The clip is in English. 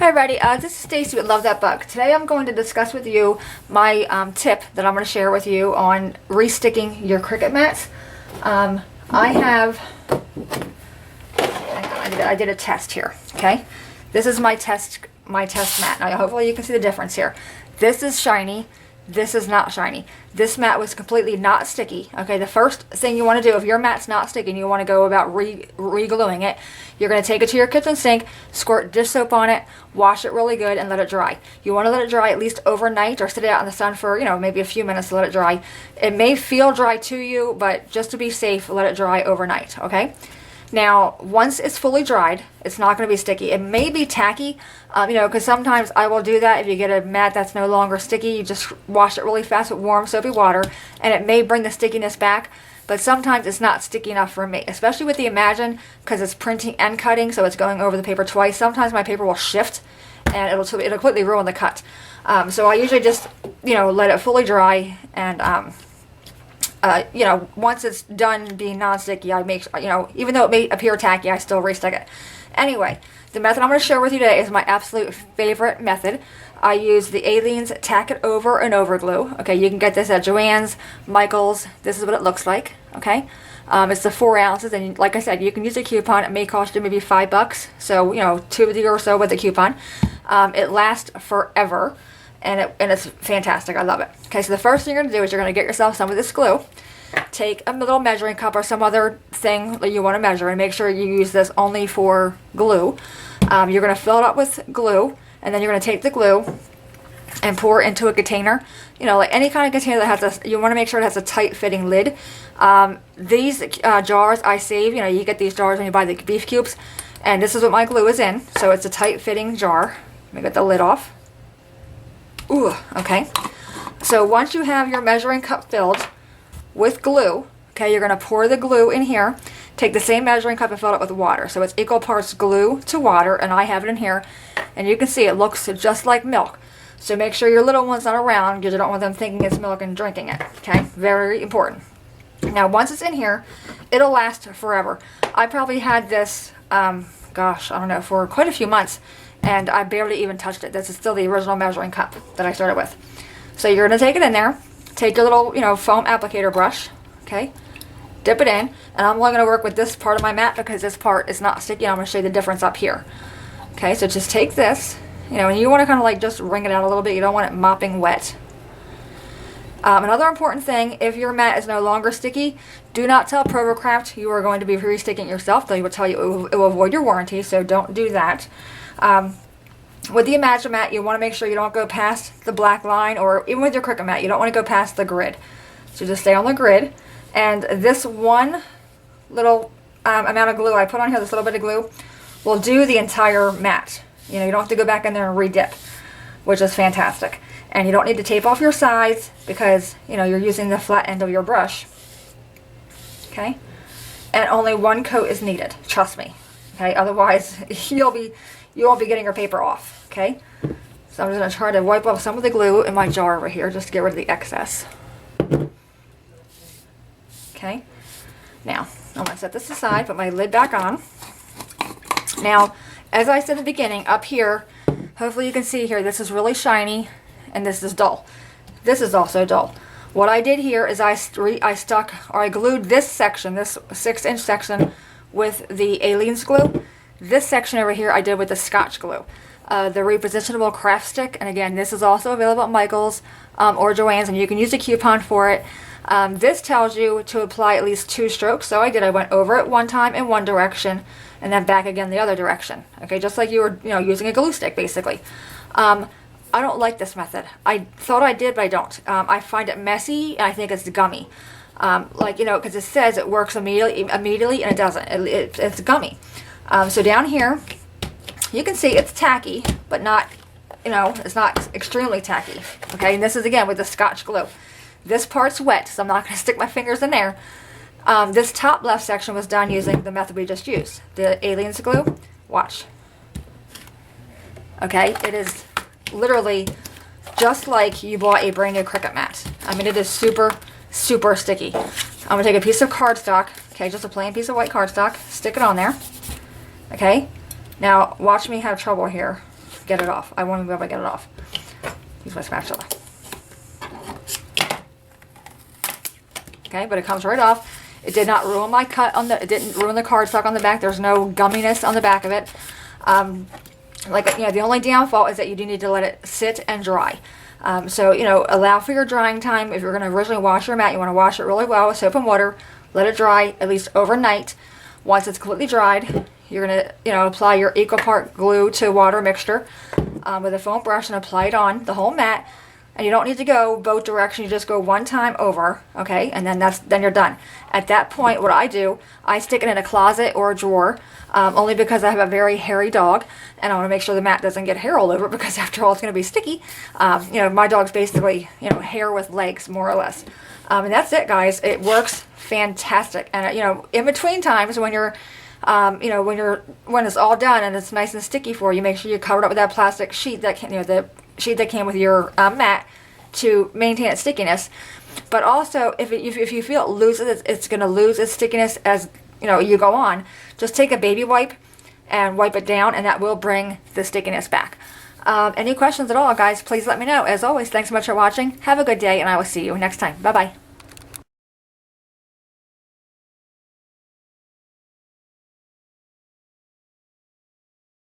Hi everybody, this is Stacy with Love That Bug. Today I'm going to discuss with you my tip that I'm going to share with you on resticking your Cricut mats. I did a test here, okay? This is my test mat. Now hopefully you can see the difference here. This is shiny. This is not shiny. This mat was completely not sticky. Okay, the first thing you want to do if your mat's not sticky and you want to go about re-gluing it, you're going to take it to your kitchen sink, squirt dish soap on it, wash it really good, and let it dry. You want to let it dry at least overnight or sit it out in the sun for, maybe a few minutes to let it dry. It may feel dry to you, but just to be safe, let it dry overnight, okay? Now, once it's fully dried, it's not going to be sticky. It may be tacky, because sometimes I will do that. If you get a mat that's no longer sticky, you just wash it really fast with warm soapy water, and it may bring the stickiness back. But sometimes it's not sticky enough for me, especially with the Imagine, because it's printing and cutting, so it's going over the paper twice. Sometimes my paper will shift, and it'll completely ruin the cut. So I usually just, let it fully dry, and once it's done being non-sticky, I make, even though it may appear tacky, I still restick it. Anyway, the method I'm going to share with you today is my absolute favorite method. I use the Aleene's Tack It Over and Over glue. Okay, you can get this at Joann's, Michael's. This is what it looks like. Okay, it's the 4 ounces, and like I said, you can use a coupon. It may cost you maybe $5, so $2 or so with a coupon. It lasts forever, and it's fantastic. I love it. Okay, so the first thing you're going to do is you're going to get yourself some of this glue. Take a little measuring cup or some other thing that you want to measure, and make sure you use this only for glue. You're going to fill it up with glue, and then you're going to take the glue and pour it into a container. Like any kind of container that has you want to make sure it has a tight fitting lid. These jars I save, you get these jars when you buy the beef cubes, and this is what my glue is in, so it's a tight fitting jar. Let me get the lid off. Ooh, okay. So once you have your measuring cup filled with glue, okay, you're going to pour the glue in here. Take the same measuring cup and fill it with water. So it's equal parts glue to water, and I have it in here. And you can see it looks just like milk. So make sure your little one's not around, because you don't want them thinking it's milk and drinking it. Okay, very important. Now once it's in here, it'll last forever. I probably had this, gosh, I don't know, for quite a few months, and I barely even touched it. This is still the original measuring cup that I started with. So you're going to take it in there. Take your little, foam applicator brush, okay? Dip it in, and I'm only going to work with this part of my mat because this part is not sticky. I'm going to show you the difference up here. Okay, so just take this, and you want to kind of like just wring it out a little bit. You don't want it mopping wet. Another important thing, if your mat is no longer sticky, do not tell ProvoCraft you are going to be resticking yourself. They will tell you it will avoid your warranty, so don't do that. With the Imagine mat, you want to make sure you don't go past the black line, or even with your Cricut mat, you don't want to go past the grid. So just stay on the grid. And this one little amount of glue I put on here, this little bit of glue, will do the entire mat. You don't have to go back in there and re-dip, which is fantastic. And you don't need to tape off your sides because, you're using the flat end of your brush. Okay? And only one coat is needed, trust me. Okay? Otherwise, you won't be getting your paper off, okay? So I'm just going to try to wipe off some of the glue in my jar over here just to get rid of the excess. Okay? Now, I'm going to set this aside, put my lid back on. Now, as I said at the beginning, up here, hopefully you can see here, this is really shiny, and this is dull. This is also dull. What I did here is I glued this section, this 6-inch section, with the Aleene's glue. This section over here I did with the Scotch glue, the repositionable craft stick, and again, this is also available at Michael's or Joann's, and you can use a coupon for it. This tells you to apply at least 2 strokes, so I went over it one time in one direction, and then back again the other direction. Okay, just like you were, using a glue stick, basically. I don't like this method. I thought I did, but I don't. I find it messy, and I think it's gummy. Because it says it works immediately, and it doesn't. It's gummy. So down here, you can see it's tacky, but not, it's not extremely tacky. Okay, and this is again with the Scotch glue. This part's wet, so I'm not going to stick my fingers in there. This top left section was done using the method we just used, the Aleene's glue. Watch. Okay, it is literally just like you bought a brand new Cricut mat. I mean, it is super, super sticky. I'm going to take a piece of cardstock, okay, just a plain piece of white cardstock, stick it on there. Okay, now watch me have trouble here. get it off. I won't even be able to get it off. Use my spatula. Okay, but it comes right off. It did not ruin my cut on the, it didn't ruin the cardstock on the back. There's no gumminess on the back of it. Like, you know, the only downfall is that you do need to let it sit and dry. So, you know, allow for your drying time. If you're going to originally wash your mat, you want to wash it really well with soap and water. Let it dry at least overnight. Once it's completely dried, you're going to, you know, apply your equal part glue to water mixture with a foam brush and apply it on the whole mat. And you don't need to go both directions. You just go one time over, okay? And then you're done. At that point, what I do, I stick it in a closet or a drawer, only because I have a very hairy dog, and I want to make sure the mat doesn't get hair all over it, because after all, it's going to be sticky. You know, my dog's basically, you know, hair with legs, more or less. And that's it, guys. It works fantastic. And you know, in between times when you're you know, when it's all done and it's nice and sticky for you, make sure you cover it up with that plastic sheet that can, you know, the sheet that came with your mat to maintain its stickiness. But also, if you feel it loses, it's going to lose its stickiness as, you know, you go on. Just take a baby wipe and wipe it down, and that will bring the stickiness back. Any questions at all, guys, please let me know. As always, thanks so much for watching. Have a good day, and I will see you next time. Bye-bye.